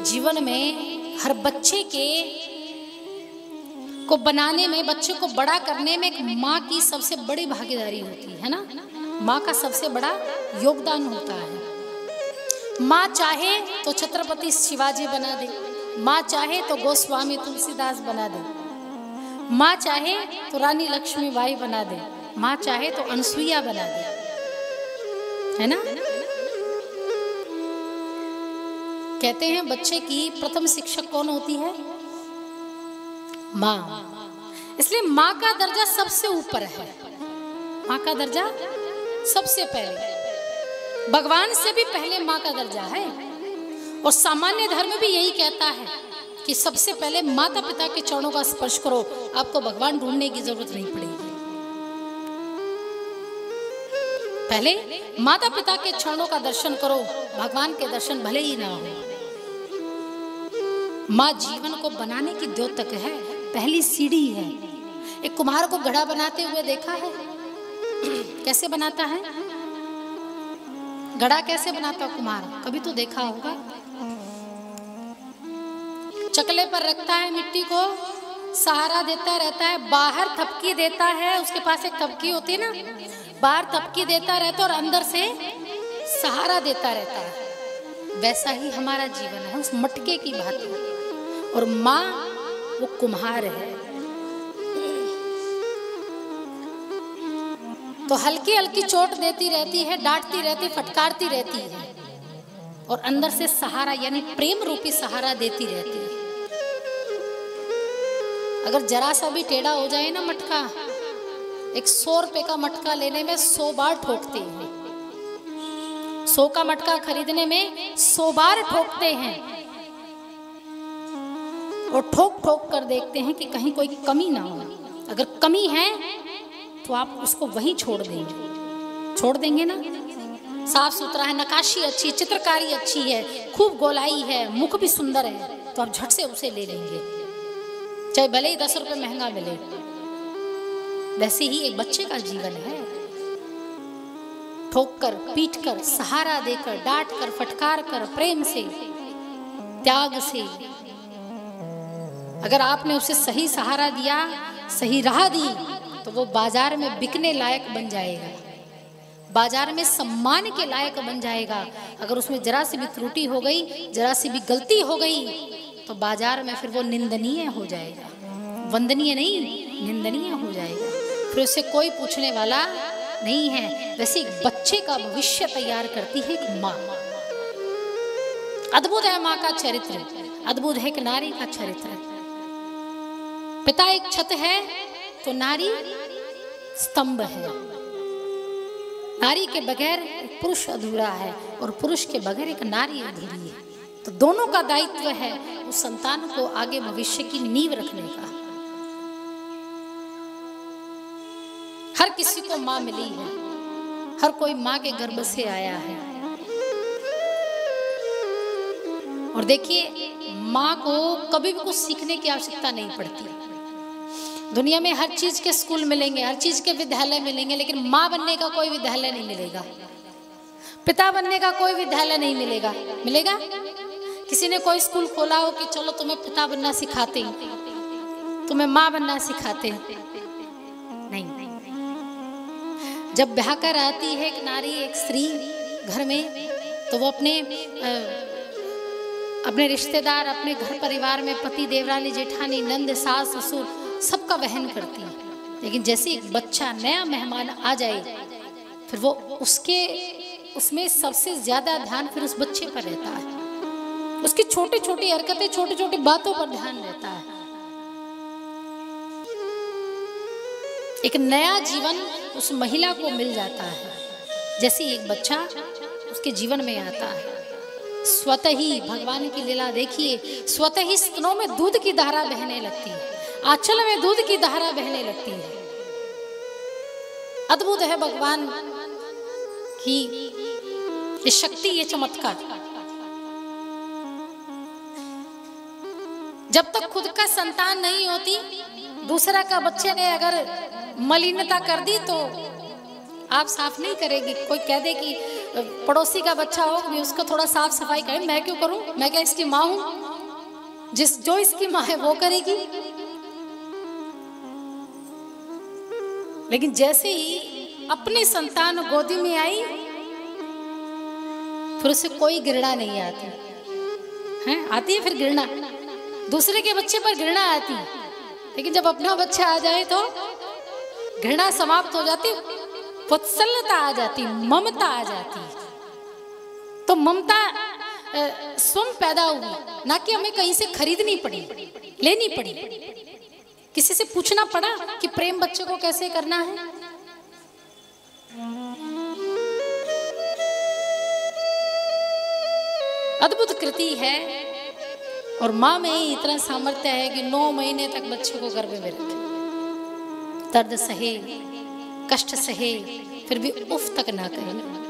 जीवन में हर बच्चे को बनाने में, बच्चे को बड़ा करने में एक माँ की सबसे बड़ी भागीदारी होती है ना। माँ का सबसे बड़ा योगदान होता है। माँ चाहे तो छत्रपति शिवाजी बना दे, माँ चाहे तो गोस्वामी तुलसीदास बना दे, माँ चाहे तो रानी लक्ष्मीबाई बना दे, माँ चाहे तो अनसुईया बना दे, है ना। कहते हैं बच्चे की प्रथम शिक्षक कौन होती है? माँ। इसलिए माँ का दर्जा सबसे ऊपर है। माँ का दर्जा सबसे पहले, भगवान से भी पहले माँ का दर्जा है। और सामान्य धर्म भी यही कहता है कि सबसे पहले माता पिता के चरणों का स्पर्श करो, आपको भगवान ढूंढने की जरूरत नहीं पड़ेगी। पहले माता पिता के चरणों का दर्शन करो, भगवान के दर्शन भले ही ना हो। माँ जीवन को बनाने की द्योतक है, पहली सीढ़ी है। एक कुम्हार को घड़ा बनाते हुए देखा है? कैसे बनाता है घड़ा? कैसे बनाता है कुम्हार? कभी तो देखा होगा। चकले पर रखता है मिट्टी को, सहारा देता रहता है, बाहर थपकी देता है, उसके पास एक थपकी होती है ना, बाहर थपकी देता रहता है और अंदर से सहारा देता रहता है। वैसा ही हमारा जीवन है, उस मटके की भांति। और माँ वो कुम्हार है। तो हल्की हल्की चोट देती रहती है, डांटती रहती, फटकारती रहती है, और अंदर से सहारा यानी प्रेम रूपी सहारा देती रहती है। अगर जरा सा भी टेढ़ा हो जाए ना मटका, एक 100 रुपए का मटका लेने में 100 बार ठोकते हैं। 100 का मटका खरीदने में 100 बार ठोकते हैं, और ठोक ठोक कर देखते हैं कि कहीं कोई कमी ना हो। अगर कमी है तो आप उसको वहीं छोड़ देंगे ना। साफ सुथरा है, नकाशी अच्छी, चित्रकारी अच्छी है, खूब गोलाई है, मुख भी सुंदर है, तो आप झट से उसे ले लेंगे, चाहे भले ही 10 रुपए महंगा मिले। वैसे ही एक बच्चे का जीवन है। ठोक कर, पीट कर, सहारा देकर, डांट कर, फटकार कर, प्रेम से, त्याग से, अगर आपने उसे सही सहारा दिया, सही राह दी, तो वो बाजार में बिकने लायक बन जाएगा, बाजार में सम्मान के लायक बन जाएगा। अगर उसमें जरा सी भी त्रुटि हो गई, जरा सी भी गलती हो गई, तो बाजार में फिर वो निंदनीय हो जाएगा। वंदनीय नहीं, निंदनीय हो जाएगा। फिर उससे कोई पूछने वाला नहीं है। वैसे एक बच्चे का भविष्य तैयार करती है एक माँ। अद्भुत है माँ का चरित्र, अद्भुत है एक नारी का चरित्र। पिता एक छत है तो नारी स्तंभ है। नारी के बगैर एक पुरुष अधूरा है, और पुरुष के बगैर एक नारी अधूरी है। तो दोनों का दायित्व है उस संतान को आगे भविष्य की नींव रखने का। हर किसी को माँ मिली है, हर कोई माँ के गर्भ से आया है। और देखिए, माँ को कभी भी कुछ सीखने की आवश्यकता नहीं पड़ती। दुनिया में हर चीज के स्कूल मिलेंगे, हर चीज के विद्यालय मिलेंगे, लेकिन माँ बनने का कोई विद्यालय नहीं मिलेगा, पिता बनने का कोई विद्यालय नहीं मिलेगा। मिलेगा? किसी ने कोई स्कूल खोला हो कि चलो तुम्हें पिता बनना सिखाते हैं, तुम्हें माँ बनना सिखाते हैं? नहीं। जब ब्याह कर आती है एक नारी, एक स्त्री घर में, तो वो अपने रिश्तेदार, अपने घर परिवार में पति, देवरानी, जेठानी, नंद, सास, ससुर सबका वहन करती है। लेकिन जैसे एक बच्चा, नया मेहमान आ जाए, फिर वो उसमें सबसे ज्यादा ध्यान फिर उस बच्चे पर रहता है। उसकी छोटी छोटी हरकतें, छोटी छोटी बातों पर ध्यान रहता है। एक नया जीवन उस महिला को मिल जाता है जैसे एक बच्चा उसके जीवन में आता है। स्वतः ही भगवान की लीला देखिए, स्वतः ही स्तनों में दूध की धारा बहने लगती है, आंचल में दूध की धारा बहने लगती है। अद्भुत है भगवान की ये शक्ति, ये चमत्कार। जब तक खुद का संतान नहीं होती, दूसरा का बच्चे ने अगर मलिनता कर दी तो आप साफ नहीं करेगी। कोई कह दे कि पड़ोसी का बच्चा हो कभी उसका थोड़ा साफ सफाई करें, मैं क्यों करूं, मैं क्या इसकी माँ हूं? जो इसकी माँ है वो करेगी। लेकिन जैसे ही अपनी संतान गोदी में आई फिर उसे कोई घृणा नहीं आती है। आती है फिर घृणा, दूसरे के बच्चे पर घृणा आती, लेकिन जब अपना बच्चा आ जाए तो घृणा समाप्त हो जाती, वात्सल्यता आ जाती, ममता आ जाती। तो ममता स्वयं पैदा हुई, ना कि हमें कहीं से खरीदनी पड़ी, लेनी पड़ी, किसी से पूछना पड़ा कि प्रेम बच्चे को कैसे करना है। अद्भुत कृति है। और माँ में ही इतना सामर्थ्य है कि 9 महीने तक बच्चे को गर्भ में रखे, दर्द सहे, कष्ट सहे, फिर भी उफ तक ना कहे।